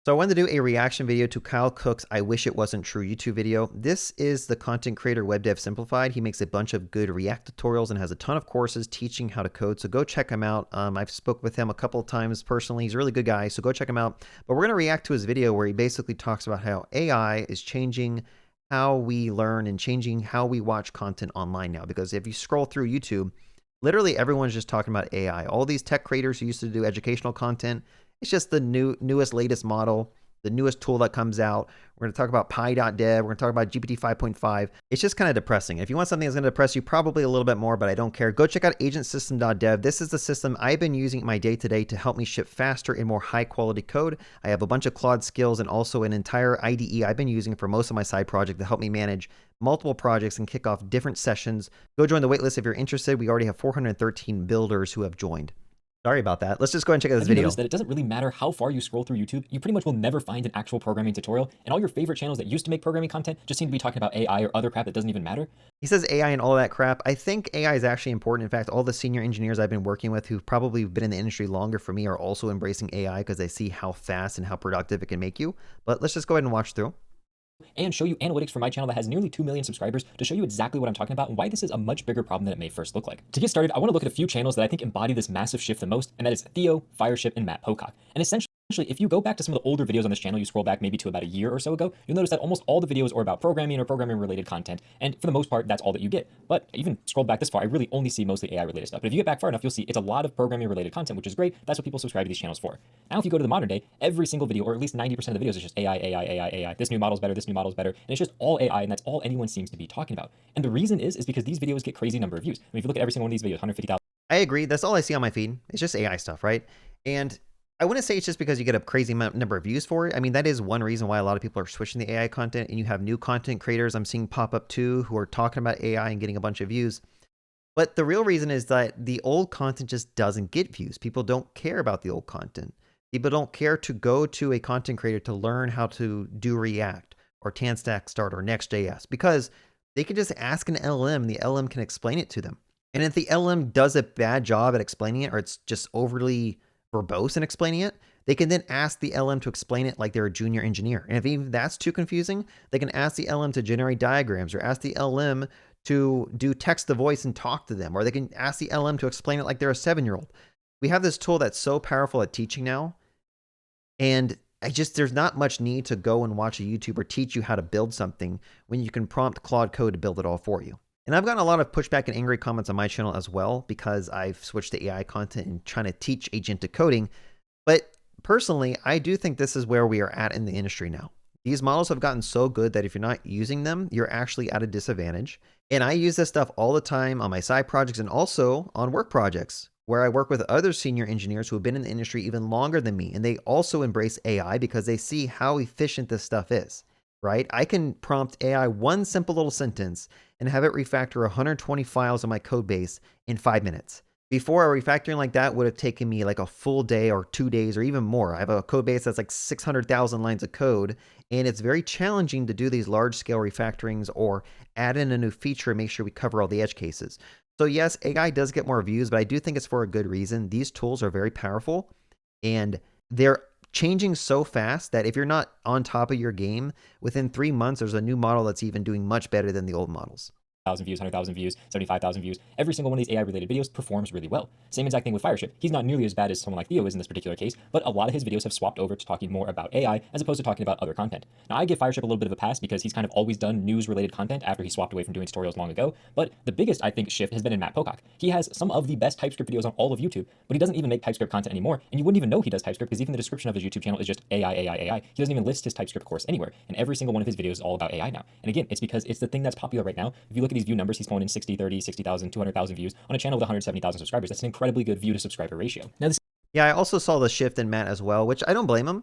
So I wanted to do a reaction video to Kyle Cook's I Wish It Wasn't True YouTube video. This is the content creator Web Dev Simplified. He makes a bunch of good React tutorials and has a ton of courses teaching how to code. So go check him out. I've spoke with him a couple of times personally. He's a really good guy. So go check him out. But we're going to react to his video where he basically talks about how AI is changing how we learn and changing how we watch content online now. Because if you scroll through YouTube, literally everyone's just talking about AI. All these tech creators who used to do educational content, it's just the newest, latest model, the newest tool that comes out. We're going to talk about pi.dev. We're going to talk about GPT 5.5. It's just kind of depressing. If you want something that's going to depress you, probably a little bit more, but I don't care. Go check out agentsystem.dev. This is the system I've been using in my day-to-day to help me ship faster and more high-quality code. I have a bunch of Claude skills and also an entire IDE I've been using for most of my side project to help me manage multiple projects and kick off different sessions. Go join the waitlist if you're interested. We already have 413 builders who have joined. Sorry about that. Let's just go ahead and check out this video. Notice that it doesn't really matter how far you scroll through YouTube, you pretty much will never find an actual programming tutorial, and all your favorite channels that used to make programming content just seem to be talking about AI or other crap that doesn't even matter. He says AI and all that crap. I think AI is actually important. In fact, all the senior engineers I've been working with who've probably been in the industry longer for me are also embracing AI because they see how fast and how productive it can make you. But let's just go ahead and watch through. And show you analytics from my channel that has nearly 2 million subscribers to show you exactly what I'm talking about and why this is a much bigger problem than it may first look like. To get started, I want to look at a few channels that I think embody this massive shift the most, and that is Theo, Fireship, and Matt Pocock. And essentially, if you go back to some of the older videos on this channel, you scroll back maybe to about a year or so ago, you'll notice that almost all the videos are about programming or programming related content. And for the most part, that's all that you get. But even scrolled back this far, I really only see mostly AI related stuff. But if you get back far enough, you'll see it's a lot of programming related content, which is great. That's what people subscribe to these channels for. Now, if you go to the modern day, every single video, or at least 90% of the videos, is just AI, AI, AI, AI. This new model's better, this new model's better. And it's just all AI, and that's all anyone seems to be talking about. And the reason is because these videos get crazy number of views. I mean, if you look at every single one of these videos, 150,000. I agree. That's all I see on my feed. It's just AI stuff, right? And I wouldn't say it's just because you get a crazy number of views for it. I mean, that is one reason why a lot of people are switching the AI content, and you have new content creators I'm seeing pop up too who are talking about AI and getting a bunch of views. But the real reason is that the old content just doesn't get views. People don't care about the old content. People don't care to go to a content creator to learn how to do React or Jumpstart or Next.js because they can just ask an LLM and the LLM can explain it to them. And if the LLM does a bad job at explaining it, or it's just overly verbose in explaining it, they can then ask the LM to explain it like they're a junior engineer. And if even that's too confusing, they can ask the LM to generate diagrams or ask the LM to do text to voice and talk to them, or they can ask the LM to explain it like they're a 7-year-old. We have this tool that's so powerful at teaching now, and there's not much need to go and watch a YouTuber teach you how to build something when you can prompt Claude Code to build it all for you. And I've gotten a lot of pushback and angry comments on my channel as well because I've switched to AI content and trying to teach agentic coding. But personally, I do think this is where we are at in the industry now. These models have gotten so good that if you're not using them, you're actually at a disadvantage. And I use this stuff all the time on my side projects and also on work projects where I work with other senior engineers who have been in the industry even longer than me. And they also embrace AI because they see how efficient this stuff is. Right? I can prompt AI one simple little sentence and have it refactor 120 files on my code base in 5 minutes. Before, a refactoring like that would have taken me like a full day or 2 days or even more. I have a code base that's like 600,000 lines of code, and it's very challenging to do these large scale refactorings or add in a new feature and make sure we cover all the edge cases. So yes, AI does get more views, but I do think it's for a good reason. These tools are very powerful, and they're changing so fast that if you're not on top of your game, within 3 months, there's a new model that's even doing much better than the old models. 1,000 views, 100,000 views, 75,000 views. Every single one of these AI-related videos performs really well. Same exact thing with Fireship. He's not nearly as bad as someone like Theo is in this particular case, but a lot of his videos have swapped over to talking more about AI as opposed to talking about other content. Now, I give Fireship a little bit of a pass because he's kind of always done news-related content after he swapped away from doing tutorials long ago, but the biggest, I think, shift has been in Matt Pocock. He has some of the best TypeScript videos on all of YouTube, but he doesn't even make TypeScript content anymore, and you wouldn't even know he does TypeScript because even the description of his YouTube channel is just AI, AI, AI. He doesn't even list his TypeScript course anywhere, and every single one of his videos is all about AI now. And again, it's because it's the thing that's popular right now. If you look at these view numbers, he's pulling in 60, 30, 60,000, 200,000 views on a channel with 170,000 subscribers. That's an incredibly good view to subscriber ratio. Now, yeah, I also saw the shift in Matt as well, which I don't blame him.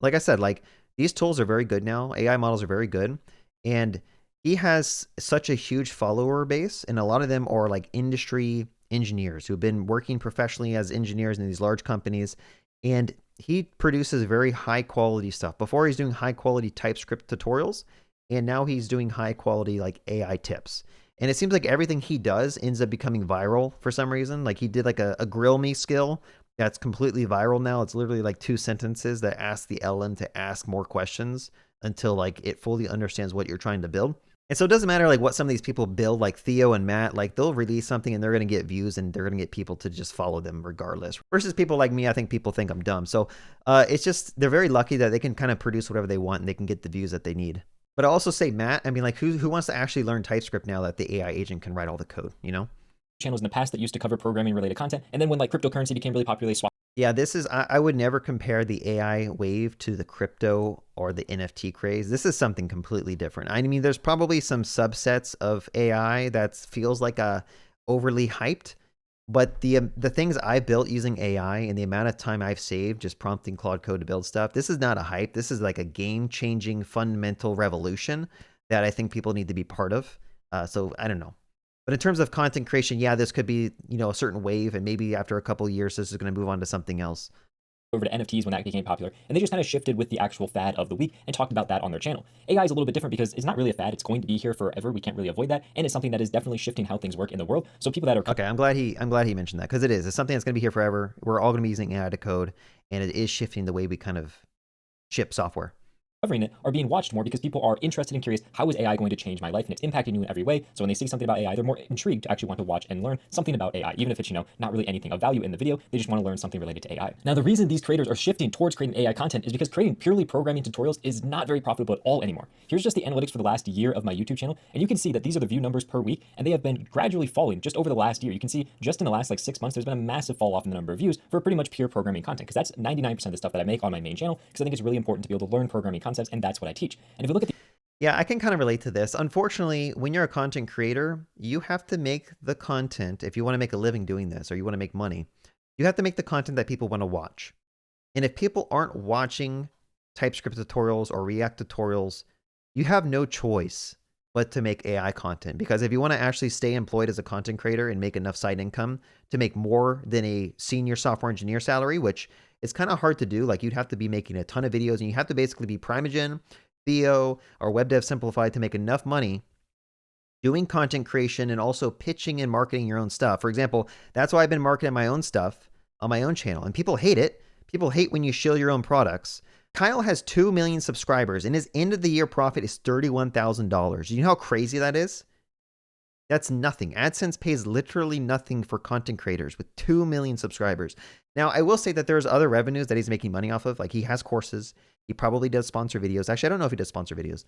Like I said, like these tools are very good now. AI models are very good. And he has such a huge follower base, and a lot of them are like industry engineers who've been working professionally as engineers in these large companies. And he produces very high quality stuff. Before he's doing high quality TypeScript tutorials, and now he's doing high quality like AI tips. And it seems like everything he does ends up becoming viral for some reason. Like he did like a grill me skill that's completely viral now. It's literally like 2 sentences that ask the LM to ask more questions until like it fully understands what you're trying to build. And so it doesn't matter like what some of these people build, like Theo and Matt, like they'll release something and they're going to get views and they're going to get people to just follow them regardless. Versus people like me, I think people think I'm dumb. So it's just, they're very lucky that they can kind of produce whatever they want and they can get the views that they need. But I also say, Matt, I mean, like who wants to actually learn TypeScript now that the AI agent can write all the code, you know? Channels in the past that used to cover programming related content. And then when like cryptocurrency became really popular, they swapped. Yeah, this is, I would never compare the AI wave to the crypto or the NFT craze. This is something completely different. I mean, there's probably some subsets of AI that feels like a overly hyped, but the things I built using AI and the amount of time I've saved just prompting Claude Code to build stuff, this is not a hype. This is like a game-changing fundamental revolution that I think people need to be part of. So I don't know. But in terms of content creation, yeah, this could be, you know, a certain wave, and maybe after a couple of years, this is going to move on to something else. Over to NFTs when that became popular, and they just kind of shifted with the actual fad of the week and talked about that on their channel. AI is a little bit different because it's not really a fad. It's going to be here forever. We can't really avoid that, and it's something that is definitely shifting how things work in the world. So people that are okay, I'm glad he mentioned that because it is. It's something that's going to be here forever. We're all going to be using AI to code, and it is shifting the way we kind of ship software. Covering it are being watched more because people are interested and curious, how is AI going to change my life? And it's impacting you in every way. So when they see something about AI, they're more intrigued to actually want to watch and learn something about AI, even if it's, you know, not really anything of value in the video. They just want to learn something related to AI. Now, the reason these creators are shifting towards creating AI content is because creating purely programming tutorials is not very profitable at all anymore. Here's just the analytics for the last year of my YouTube channel, and you can see that these are the view numbers per week, and they have been gradually falling just over the last year. You can see just in the last like 6 months, there's been a massive fall off in the number of views for pretty much pure programming content, because that's 99% of the stuff that I make on my main channel, because I think it's really important to be able to learn programming concepts, and that's what I teach. And if you look at the yeah, I can kind of relate to this. Unfortunately, when you're a content creator, you have to make the content, if you want to make a living doing this or you want to make money, you have to make the content that people want to watch. And if people aren't watching TypeScript tutorials or React tutorials, you have no choice but to make AI content. Because if you want to actually stay employed as a content creator and make enough side income to make more than a senior software engineer salary, which is kind of hard to do, like you'd have to be making a ton of videos and you have to basically be Primeagen, Theo, or Web Dev Simplified to make enough money doing content creation and also pitching and marketing your own stuff. For example, that's why I've been marketing my own stuff on my own channel, and people hate it. People hate when you shill your own products. Kyle has 2 million subscribers, and his end of the year profit is $31,000. You know how crazy that is? That's nothing. AdSense pays literally nothing for content creators with 2 million subscribers. Now, I will say that there's other revenues that he's making money off of. Like he has courses. He probably does sponsor videos. Actually, I don't know if he does sponsor videos.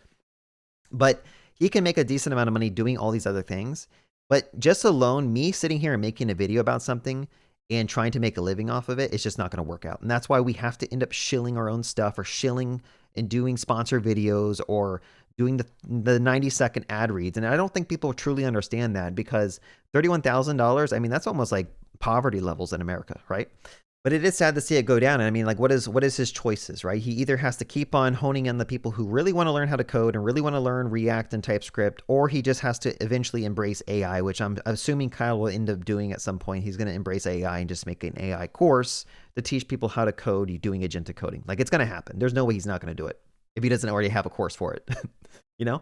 But he can make a decent amount of money doing all these other things. But just alone, me sitting here and making a video about something and trying to make a living off of it, it's just not going to work out. And that's why we have to end up shilling our own stuff or shilling and doing sponsor videos or doing the 90-second ad reads. And I don't think people truly understand that, because $31,000, I mean, that's almost like poverty levels in America, right? But it is sad to see it go down. And I mean, like, what is his choices, right? He either has to keep on honing in the people who really want to learn how to code and really want to learn React and TypeScript, or he just has to eventually embrace AI, which I'm assuming Kyle will end up doing at some point. He's going to embrace AI and just make an AI course to teach people how to code doing agentic coding. Like, it's going to happen. There's no way he's not going to do it if he doesn't already have a course for it, you know?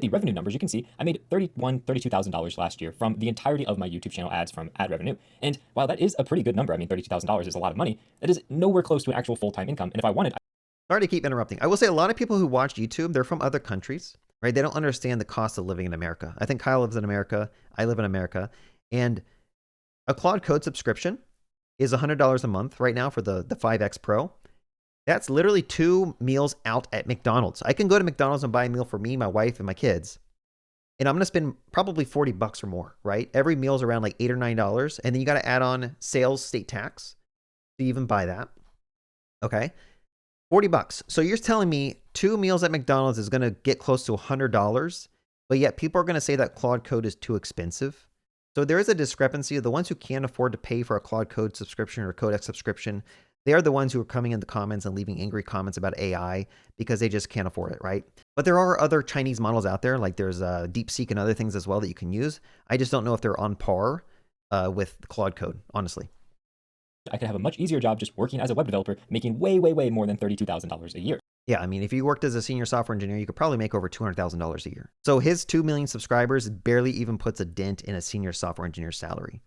the revenue numbers, you can see I made $32,000 last year from the entirety of my YouTube channel ads from ad revenue. And while that is a pretty good number, I mean, $32,000 is a lot of money, that is nowhere close to an actual full-time income. And if I wanted... Sorry to keep interrupting. I will say a lot of people who watch YouTube, they're from other countries, right? They don't understand the cost of living in America. I think Kyle lives in America. I live in America. And a Claude Code subscription is $100 a month right now for the 5X Pro. That's literally 2 meals out at McDonald's. I can go to McDonald's and buy a meal for me, my wife, and my kids, and I'm going to spend probably $40 or more, right? Every meal's around like $8 or $9, and then you got to add on sales state tax to even buy that. Okay, $40. So you're telling me 2 meals at McDonald's is going to get close to $100, but yet people are going to say that Claude Code is too expensive. So there is a discrepancy of the ones who can't afford to pay for a Claude Code subscription or Codex subscription. They are the ones who are coming in the comments and leaving angry comments about AI because they just can't afford it, right? But there are other Chinese models out there, like there's DeepSeek and other things as well that you can use. I just don't know if they're on par with Claude Code, honestly. I could have a much easier job just working as a web developer, making way, way, way more than $32,000 a year. Yeah, I mean, if you worked as a senior software engineer, you could probably make over $200,000 a year. So his 2 million subscribers barely even puts a dent in a senior software engineer's salary.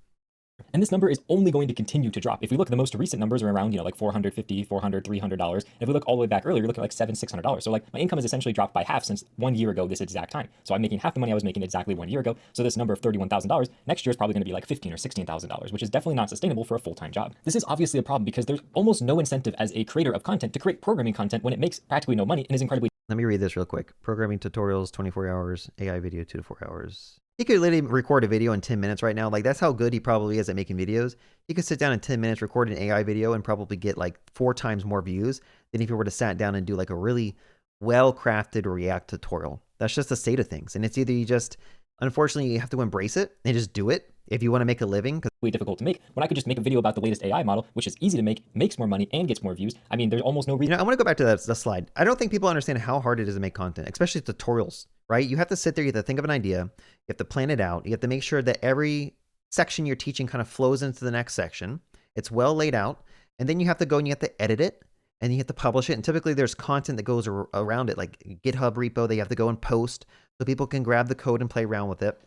And this number is only going to continue to drop. If we look, the most recent numbers are around, like $450, $400, $300. And if we look all the way back earlier, you're looking at like $700, $600. So like my income has essentially dropped by half since 1 year ago this exact time. So I'm making half the money I was making exactly 1 year ago. So this number of $31,000 next year is probably going to be like $15,000 or $16,000, which is definitely not sustainable for a full-time job. This is obviously a problem because there's almost no incentive as a creator of content to create programming content when it makes practically no money and is incredibly. Let me read this real quick. Programming tutorials, 24 hours. AI video, 2 to 4 hours. He could literally record a video in 10 minutes right now. Like, that's how good he probably is at making videos. He could sit down in 10 minutes, record an AI video, and probably get like 4 times more views than if he were to sat down and do like a really well-crafted React tutorial. That's just the state of things. And it's either you just, unfortunately, you have to embrace it and just do it if you want to make a living. Difficult to make when I could just make a video about the latest AI model, which is easy to make, makes more money, and gets more views. I mean, there's almost no reason. I want to go back to that slide. I don't think people understand how hard it is to make content, especially tutorials, right? You have to sit there, you have to think of an idea, you have to plan it out, you have to make sure that every section you're teaching kind of flows into the next section. It's well laid out, and then you have to go and you have to edit it, and you have to publish it. And typically there's content that goes around it, like GitHub repo that you have to go and post so people can grab the code and play around with it.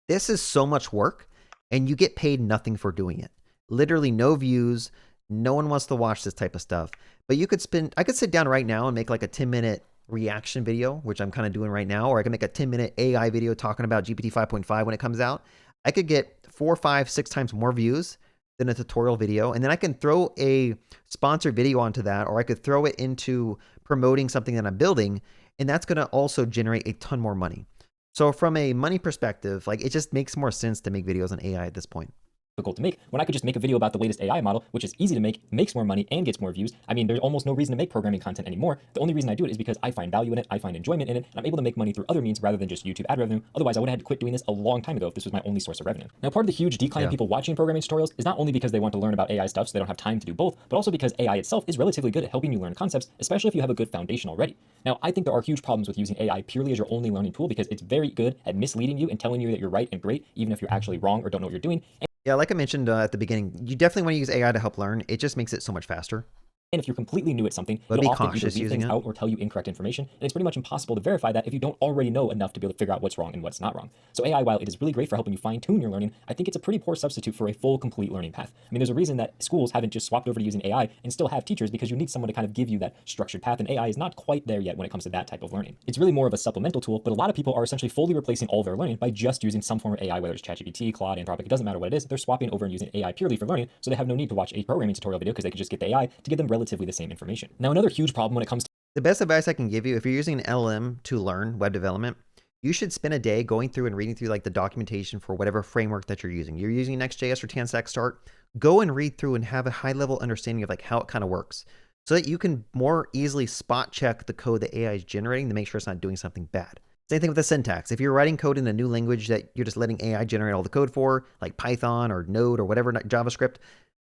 This is so much work. And you get paid nothing for doing it. Literally no views. No one wants to watch this type of stuff. But I could sit down right now and make like a 10-minute reaction video, which I'm kind of doing right now, or I can make a 10-minute AI video talking about GPT 5.5 when it comes out. I could get 4, 5, 6 times more views than a tutorial video. And then I can throw a sponsored video onto that, or I could throw it into promoting something that I'm building. And that's going to also generate a ton more money. So from a money perspective, like, it just makes more sense to make videos on AI at this point. To make when I could just make a video about the latest AI model, which is easy to make, makes more money, and gets more views. I mean, there's almost no reason to make programming content anymore. The only reason I do it is because I find value in it, I find enjoyment in it, and I'm able to make money through other means rather than just YouTube ad revenue. Otherwise, I would have had to quit doing this a long time ago if this was my only source of revenue. Now, part of the huge decline in people watching programming tutorials is not only because they want to learn about AI stuff so they don't have time to do both, but also because AI itself is relatively good at helping you learn concepts, especially if you have a good foundation already. Now, I think there are huge problems with using AI purely as your only learning tool because it's very good at misleading you and telling you that you're right and great, even if you're actually wrong or don't know what you're doing. Yeah, like I mentioned at the beginning, you definitely want to use AI to help learn. It just makes it so much faster. And if you're completely new at something, But it'll be often cautious either leave using things it. out or tell you incorrect information. And it's pretty much impossible to verify that if you don't already know enough to be able to figure out what's wrong and what's not wrong. So AI, while it is really great for helping you fine tune your learning, I think it's a pretty poor substitute for a full, complete learning path. I mean, there's a reason that schools haven't just swapped over to using AI and still have teachers, because you need someone to kind of give you that structured path. And AI is not quite there yet when it comes to that type of learning. It's really more of a supplemental tool, but a lot of people are essentially fully replacing all their learning by just using some form of AI, whether it's ChatGPT, Claude, Anthropic, it doesn't matter what it is. They're swapping over and using AI purely for learning, so they have no need to watch a programming tutorial video because they could just get the AI to give them relatively the same information. Now, another huge problem when it comes to The best advice I can give you, if you're using an LLM to learn web development, you should spend a day going through and reading through like the documentation for whatever framework that you're using. You're using Next.js or Start. Go and read through and have a high level understanding of like how it kind of works, so that you can more easily spot check the code that AI is generating to make sure it's not doing something bad. Same thing with the syntax. If you're writing code in a new language that you're just letting AI generate all the code for, like Python or Node or whatever, JavaScript,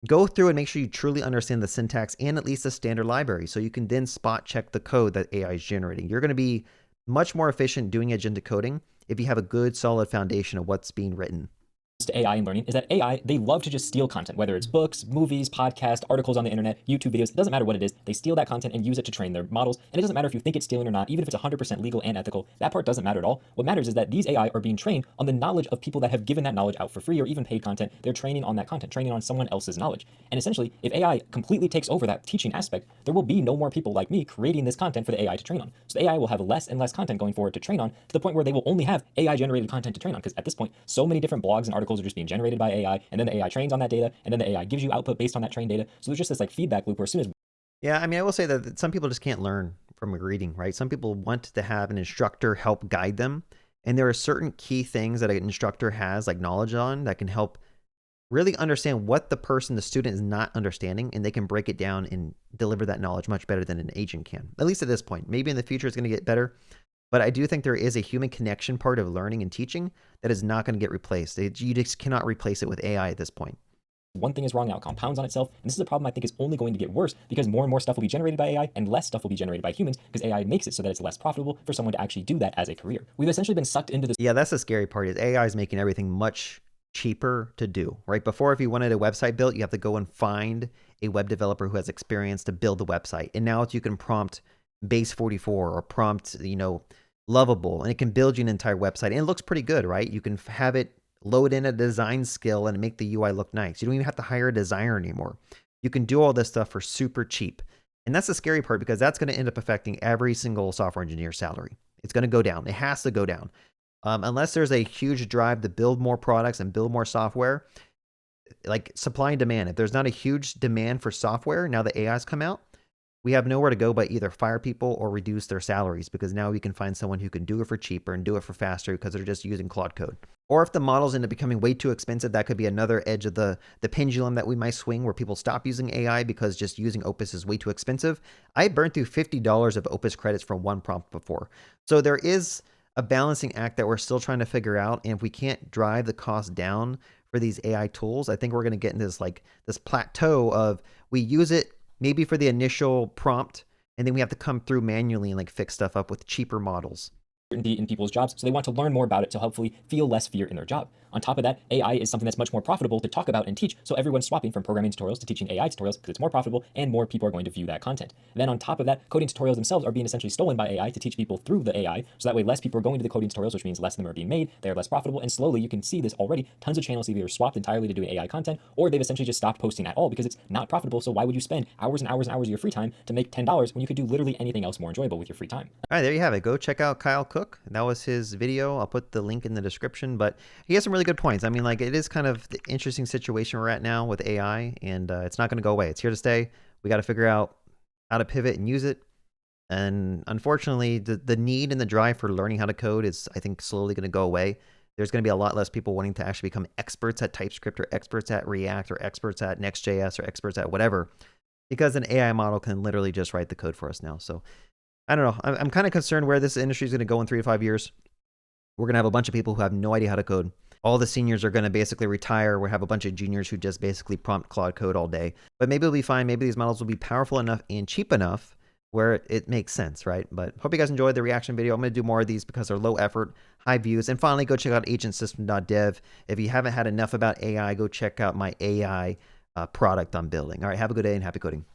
go through and make sure you truly understand the syntax and at least the standard library, so you can then spot check the code that AI is generating. You're going to be much more efficient doing agentic coding if you have a good, solid foundation of what's being written. To AI and learning is that AI, they love to just steal content, whether it's books, movies, podcasts, articles on the internet, YouTube videos, it doesn't matter what it is. They steal that content and use it to train their models. And it doesn't matter if you think it's stealing or not, even if it's 100% legal and ethical, that part doesn't matter at all. What matters is that these AI are being trained on the knowledge of people that have given that knowledge out for free or even paid content. They're training on that content, training on someone else's knowledge. And essentially, if AI completely takes over that teaching aspect, there will be no more people like me creating this content for the AI to train on. So the AI will have less and less content going forward to train on, to the point where they will only have AI generated content to train on. Because at this point, so many different blogs and articles are just being generated by AI, and then the AI trains on that data, and then the AI gives you output based on that trained data. So there's just this like feedback loop where as soon as Yeah, I mean, I will say that some people just can't learn from reading, right? Some people want to have an instructor help guide them, and there are certain key things that an instructor has like knowledge on that can help really understand what the student is not understanding, and they can break it down and deliver that knowledge much better than an agent can, at least at this point. Maybe in the future it's going to get better, but I do think there is a human connection part of learning and teaching that is not going to get replaced. You just cannot replace it with AI at this point. one thing is wrong, now it compounds on itself. And this is a problem I think is only going to get worse, because more and more stuff will be generated by AI and less stuff will be generated by humans, because AI makes it so that it's less profitable for someone to actually do that as a career. We've essentially been sucked into this. Yeah, that's the scary part, is AI is making everything much cheaper to do, right? Before, if you wanted a website built, you have to go and find a web developer who has experience to build the website. And now you can prompt base 44 or prompt, Lovable, and it can build you an entire website. And it looks pretty good, right? You can have it load in a design skill and make the UI look nice. You don't even have to hire a designer anymore. You can do all this stuff for super cheap. And that's the scary part, because that's going to end up affecting every single software engineer's salary. It's going to go down. It has to go down. Unless there's a huge drive to build more products and build more software, like supply and demand. If there's not a huge demand for software, now that AI's come out, we have nowhere to go but either fire people or reduce their salaries, because now we can find someone who can do it for cheaper and do it for faster because they're just using Claude code. Or if the models end up becoming way too expensive, that could be another edge of the pendulum that we might swing, where people stop using AI because just using Opus is way too expensive. I burned through $50 of Opus credits for one prompt before. So there is a balancing act that we're still trying to figure out. And if we can't drive the cost down for these AI tools, I think we're going to get into this plateau of we use it maybe for the initial prompt, and then we have to come through manually and fix stuff up with cheaper models. In people's jobs, so they want to learn more about it to hopefully feel less fear in their job. On top of that, AI is something that's much more profitable to talk about and teach, so everyone's swapping from programming tutorials to teaching AI tutorials because it's more profitable and more people are going to view that content. And then on top of that, coding tutorials themselves are being essentially stolen by AI to teach people through the AI, so that way less people are going to the coding tutorials, which means less of them are being made, they're less profitable, and slowly you can see this already. Tons of channels have either swapped entirely to doing AI content, or they've essentially just stopped posting at all because it's not profitable, so why would you spend hours and hours and hours of your free time to make $10 when you could do literally anything else more enjoyable with your free time? All right, there you have it. Go check out Kyle Cook. That was his video. I'll put the link in the description, but he has some really good points. I mean, it is kind of the interesting situation we're at now with AI, and it's not going to go away. It's here to stay. We got to figure out how to pivot and use it. And unfortunately, the need and the drive for learning how to code is, I think, slowly going to go away. There's going to be a lot less people wanting to actually become experts at TypeScript or experts at React or experts at Next.js or experts at whatever, because an AI model can literally just write the code for us now. So I don't know. I'm kind of concerned where this industry is going to go in 3 to 5 years. We're going to have a bunch of people who have no idea how to code. All the seniors are going to basically retire. We'll have a bunch of juniors who just basically prompt Claude code all day. But maybe it'll be fine. Maybe these models will be powerful enough and cheap enough where it makes sense, right? But hope you guys enjoyed the reaction video. I'm going to do more of these because they're low effort, high views. And finally, go check out agentsystem.dev. If you haven't had enough about AI, go check out my AI product I'm building. All right, have a good day and happy coding.